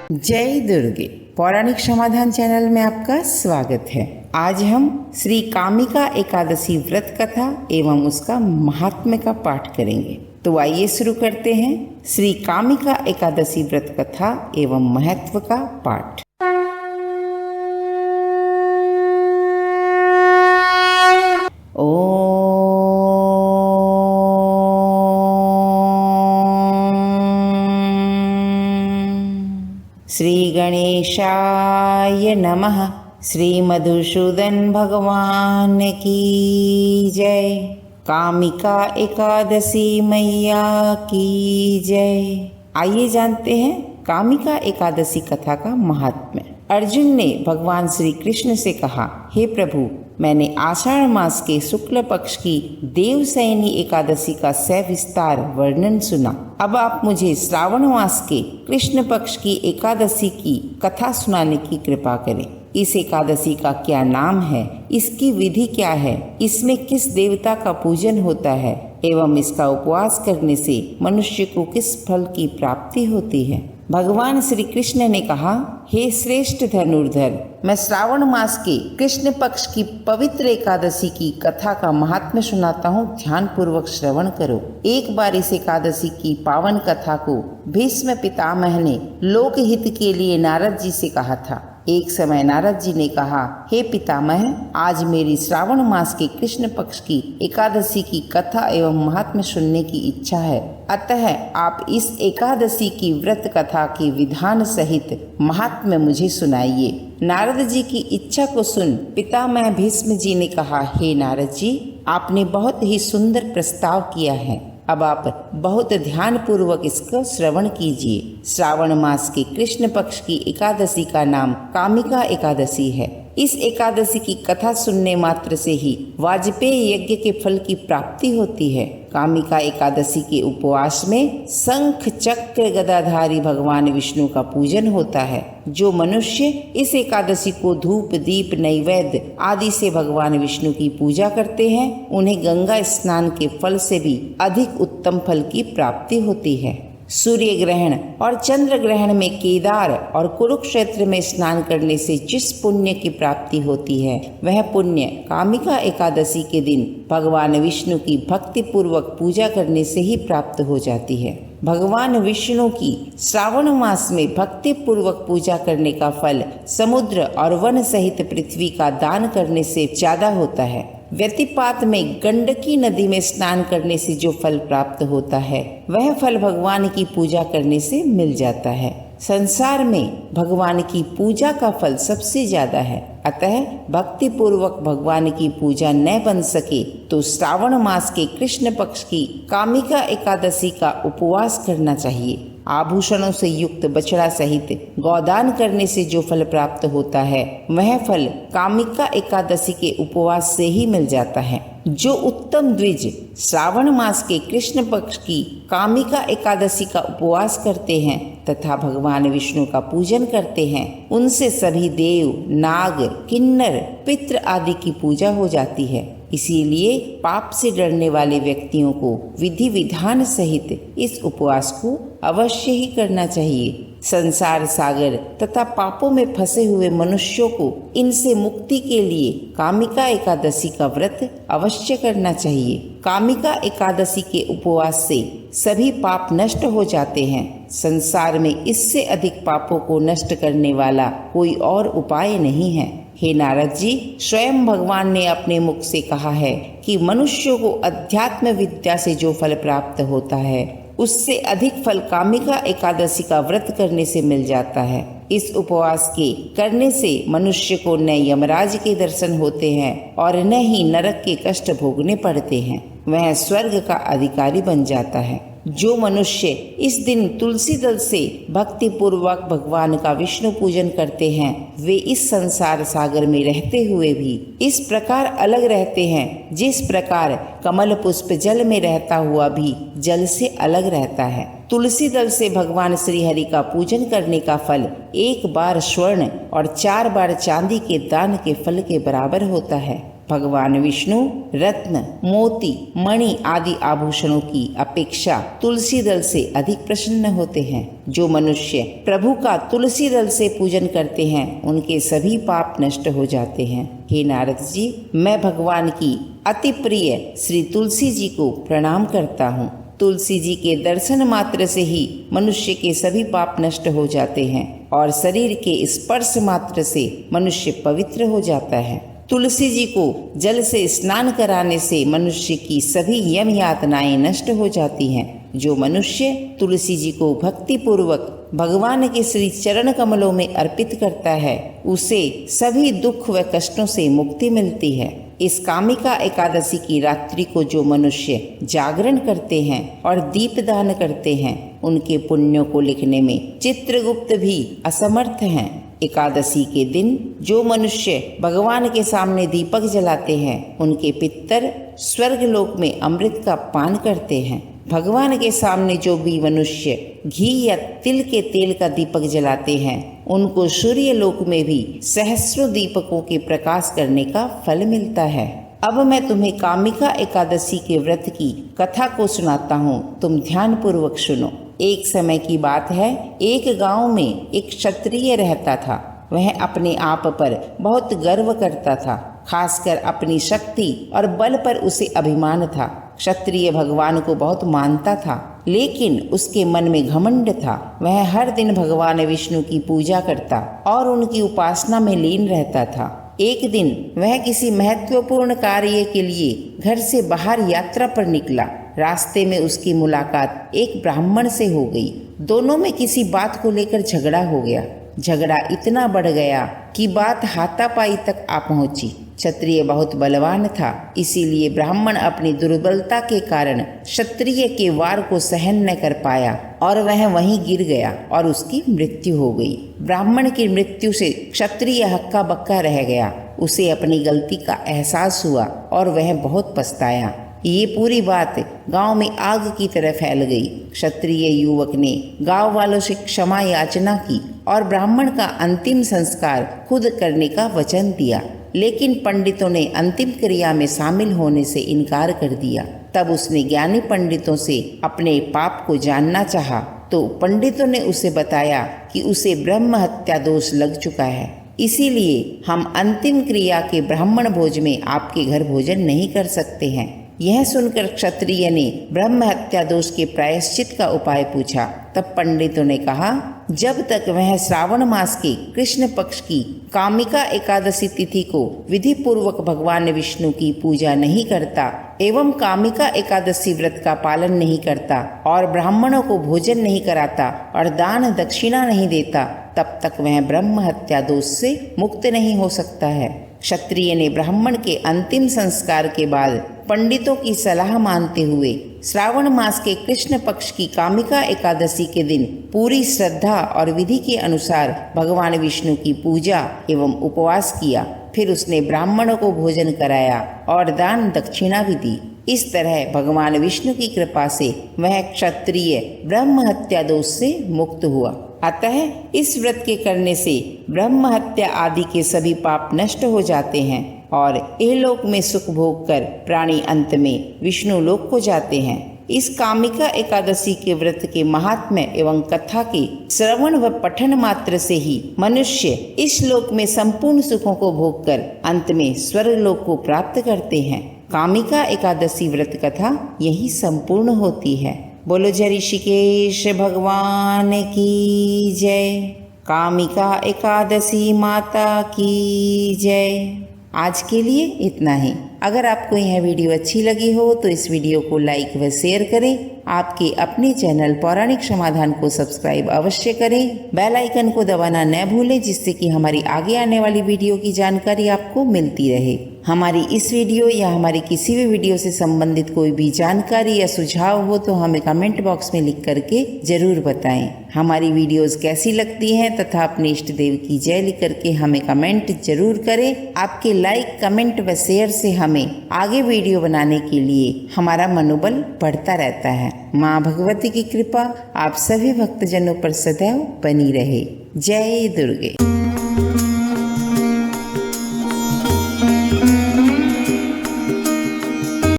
जय दुर्गे पौराणिक समाधान चैनल में आपका स्वागत है। आज हम श्री कामिका एकादशी व्रत कथा एवं उसका महात्म्य का पाठ करेंगे। तो आइए शुरू करते हैं श्री कामिका एकादशी व्रत कथा एवं महत्व का पाठ। श्री गणेशाय नमः। श्री मधुसूदन भगवान की जय। कामिका एकादशी मैया की जय। आइए जानते हैं कामिका एकादशी कथा का महात्म्य। अर्जुन ने भगवान श्री कृष्ण से कहा, हे प्रभु, मैंने आषाढ़ मास के शुक्ल पक्ष की देवशयनी एकादशी का सविस्तार वर्णन सुना। अब आप मुझे श्रावण मास के कृष्ण पक्ष की एकादशी की कथा सुनाने की कृपा करें। इस एकादशी का क्या नाम है, इसकी विधि क्या है, इसमें किस देवता का पूजन होता है एवं इसका उपवास करने से मनुष्य को किस फल की प्राप्ति होती है। भगवान श्री कृष्ण ने कहा, हे श्रेष्ठ धनुर्धर, मैं श्रावण मास के कृष्ण पक्ष की पवित्र एकादशी की कथा का महात्म्य सुनाता हूँ, ध्यान पूर्वक श्रवण करो। एक बार इस एकादशी की पावन कथा को भीष्म पितामह ने लोक हित के लिए नारद जी से कहा था। एक समय नारद जी ने कहा, हे पितामह, आज मेरी श्रावण मास के कृष्ण पक्ष की एकादशी की कथा एवं महात्म्य सुनने की इच्छा है, अतः आप इस एकादशी की व्रत कथा के विधान सहित महात्म्य मुझे सुनाइए। नारद जी की इच्छा को सुन पितामह भीष्म जी ने कहा, हे नारद जी, आपने बहुत ही सुंदर प्रस्ताव किया है। अब आप बहुत ध्यान पूर्वक इसका श्रवण कीजिए। श्रावण मास के कृष्ण पक्ष की एकादशी का नाम कामिका एकादशी है। इस एकादशी की कथा सुनने मात्र से ही वाजपेय यज्ञ के फल की प्राप्ति होती है। कामिका एकादशी के उपवास में शंख चक्र गदाधारी भगवान विष्णु का पूजन होता है। जो मनुष्य इस एकादशी को धूप दीप नैवेद्य आदि से भगवान विष्णु की पूजा करते हैं, उन्हें गंगा स्नान के फल से भी अधिक उत्तम फल की प्राप्ति होती है। सूर्य ग्रहण और चंद्र ग्रहण में केदार और कुरुक्षेत्र में स्नान करने से जिस पुण्य की प्राप्ति होती है, वह पुण्य कामिका एकादशी के दिन भगवान विष्णु की भक्ति पूर्वक पूजा करने से ही प्राप्त हो जाती है। भगवान विष्णु की श्रावण मास में भक्ति पूर्वक पूजा करने का फल समुद्र और वन सहित पृथ्वी का दान करने से ज्यादा होता है। व्यतिपात में गंडकी नदी में स्नान करने से जो फल प्राप्त होता है, वह फल भगवान की पूजा करने से मिल जाता है। संसार में भगवान की पूजा का फल सबसे ज्यादा है, अतः भक्ति पूर्वक भगवान की पूजा न बन सके तो श्रावण मास के कृष्ण पक्ष की कामिका एकादशी का उपवास करना चाहिए। आभूषणों से युक्त बछड़ा सहित गौदान करने से जो फल प्राप्त होता है, वह फल कामिका एकादशी के उपवास से ही मिल जाता है। जो उत्तम द्विज श्रावण मास के कृष्ण पक्ष की कामिका एकादशी का उपवास करते हैं तथा भगवान विष्णु का पूजन करते हैं, उनसे सभी देव, नाग, किन्नर, पितृ आदि की पूजा हो जाती है। इसीलिए पाप से डरने वाले व्यक्तियों को विधि विधान सहित इस उपवास को अवश्य ही करना चाहिए। संसार सागर तथा पापों में फंसे हुए मनुष्यों को इनसे मुक्ति के लिए कामिका एकादशी का व्रत अवश्य करना चाहिए। कामिका एकादशी के उपवास से सभी पाप नष्ट हो जाते हैं। संसार में इससे अधिक पापों को नष्ट करने वाला कोई और उपाय नहीं है। हे नारद जी, स्वयं भगवान ने अपने मुख से कहा है कि मनुष्यों को अध्यात्म विद्या से जो फल प्राप्त होता है, उससे अधिक फल कामिका एकादशी का व्रत करने से मिल जाता है। इस उपवास के करने से मनुष्य को न यमराज के दर्शन होते हैं और न ही नरक के कष्ट भोगने पड़ते हैं, वह स्वर्ग का अधिकारी बन जाता है। जो मनुष्य इस दिन तुलसी दल से भक्ति पूर्वक भगवान का विष्णु पूजन करते हैं, वे इस संसार सागर में रहते हुए भी इस प्रकार अलग रहते हैं जिस प्रकार कमल पुष्प जल में रहता हुआ भी जल से अलग रहता है। तुलसी दल से भगवान श्री हरि का पूजन करने का फल 1 बार स्वर्ण और 4 बार चांदी के दान के फल के बराबर होता है। भगवान विष्णु रत्न, मोती, मणि आदि आभूषणों की अपेक्षा तुलसी दल से अधिक प्रसन्न होते हैं। जो मनुष्य प्रभु का तुलसी दल से पूजन करते हैं उनके सभी पाप नष्ट हो जाते हैं। हे नारद जी, मैं भगवान की अति प्रिय श्री तुलसी जी को प्रणाम करता हूँ। तुलसी जी के दर्शन मात्र से ही मनुष्य के सभी पाप नष्ट हो जाते हैं और शरीर के स्पर्श मात्र से मनुष्य पवित्र हो जाता है। तुलसी जी को जल से स्नान कराने से मनुष्य की सभी यम यातनाएं नष्ट हो जाती हैं। जो मनुष्य तुलसी जी को भक्ति पूर्वक भगवान के श्री चरण कमलों में अर्पित करता है उसे सभी दुख व कष्टों से मुक्ति मिलती है। इस कामिका एकादशी की रात्रि को जो मनुष्य जागरण करते हैं और दीपदान करते हैं उनके पुण्यों को लिखने में चित्रगुप्त भी असमर्थ हैं। एकादशी के दिन जो मनुष्य भगवान के सामने दीपक जलाते हैं उनके पितर स्वर्गलोक में अमृत का पान करते हैं। भगवान के सामने जो भी मनुष्य घी या तिल के तेल का दीपक जलाते हैं उनको सूर्य लोक में भी सहस्रों दीपकों के प्रकाश करने का फल मिलता है। अब मैं तुम्हें कामिका एकादशी के व्रत की कथा को सुनाता हूँ, तुम ध्यान पूर्वक सुनो। एक समय की बात है, एक गांव में एक क्षत्रिय रहता था। वह अपने आप पर बहुत गर्व करता था, खासकर अपनी शक्ति और बल पर उसे अभिमान था। क्षत्रिय भगवान को बहुत मानता था, लेकिन उसके मन में घमंड था। वह हर दिन भगवान विष्णु की पूजा करता और उनकी उपासना में लीन रहता था। एक दिन वह किसी महत्वपूर्ण कार्य के लिए घर से बाहर यात्रा पर निकला। रास्ते में उसकी मुलाकात एक ब्राह्मण से हो गई। दोनों में किसी बात को लेकर झगड़ा हो गया। झगड़ा इतना बढ़ गया कि बात हाथापाई तक आ पहुंची। क्षत्रिय बहुत बलवान था, इसीलिए ब्राह्मण अपनी दुर्बलता के कारण क्षत्रिय के वार को सहन न कर पाया और वह वहीं गिर गया और उसकी मृत्यु हो गई। ब्राह्मण की मृत्यु से क्षत्रिय हक्का बक्का रह गया। उसे अपनी गलती का एहसास हुआ और वह बहुत पछताया। ये पूरी बात गांव में आग की तरह फैल गई। क्षत्रिय युवक ने गांव वालों से क्षमा याचना की और ब्राह्मण का अंतिम संस्कार खुद करने का वचन दिया, लेकिन पंडितों ने अंतिम क्रिया में शामिल होने से इनकार कर दिया। तब उसने ज्ञानी पंडितों से अपने पाप को जानना चाहा, तो पंडितों ने उसे बताया कि उसे ब्रह्म हत्या दोष लग चुका है, इसीलिए हम अंतिम क्रिया के ब्राह्मण भोज में आपके घर भोजन नहीं कर सकते हैं। यह सुनकर क्षत्रिय ने ब्रह्म हत्या दोष के प्रायश्चित का उपाय पूछा। तब पंडितों ने कहा, जब तक वह श्रावण मास के कृष्ण पक्ष की कामिका एकादशी तिथि को विधि पूर्वक भगवान विष्णु की पूजा नहीं करता एवं कामिका एकादशी व्रत का पालन नहीं करता और ब्राह्मणों को भोजन नहीं कराता और दान दक्षिणा नहीं देता, तब तक वह ब्रह्म हत्या दोष से मुक्त नहीं हो सकता है। क्षत्रिय ने ब्राह्मण के अंतिम संस्कार के बाद पंडितों की सलाह मानते हुए श्रावण मास के कृष्ण पक्ष की कामिका एकादशी के दिन पूरी श्रद्धा और विधि के अनुसार भगवान विष्णु की पूजा एवं उपवास किया। फिर उसने ब्राह्मणों को भोजन कराया और दान दक्षिणा भी दी। इस तरह भगवान विष्णु की कृपा से वह क्षत्रिय ब्रह्म हत्या दोष से मुक्त हुआ। अतः इस व्रत के करने से ब्रह्म हत्या आदि के सभी पाप नष्ट हो जाते हैं और इहलोक में सुख भोग कर प्राणी अंत में विष्णु लोक को जाते हैं। इस कामिका एकादशी के व्रत के महात्म्य एवं कथा के श्रवण व पठन मात्र से ही मनुष्य इस लोक में संपूर्ण सुखों को भोग कर अंत में स्वर्ग लोक को प्राप्त करते हैं। कामिका एकादशी व्रत कथा यही संपूर्ण होती है। बोलो जय ऋषिकेश भगवान की जय। कामिका एकादशी माता की जय। आज के लिए इतना ही। अगर आपको यह वीडियो अच्छी लगी हो तो इस वीडियो को लाइक व शेयर करें। आपके अपने चैनल पौराणिक समाधान को सब्सक्राइब अवश्य करें। बेल आइकन को दबाना न भूलें, जिससे कि हमारी आगे आने वाली वीडियो की जानकारी आपको मिलती रहे। हमारी इस वीडियो या हमारी किसी भी वीडियो से संबंधित कोई भी जानकारी या सुझाव हो तो हमें कमेंट बॉक्स में लिख करके जरूर बताएं। हमारी वीडियोस कैसी लगती हैं तथा अपने इष्ट देव की जय लिख करके हमें कमेंट जरूर करें। आपके लाइक, कमेंट व शेयर से हमें आगे वीडियो बनाने के लिए हमारा मनोबल बढ़ता रहता है। माँ भगवती की कृपा आप सभी भक्तजनों पर सदैव बनी रहे। जय दुर्गे।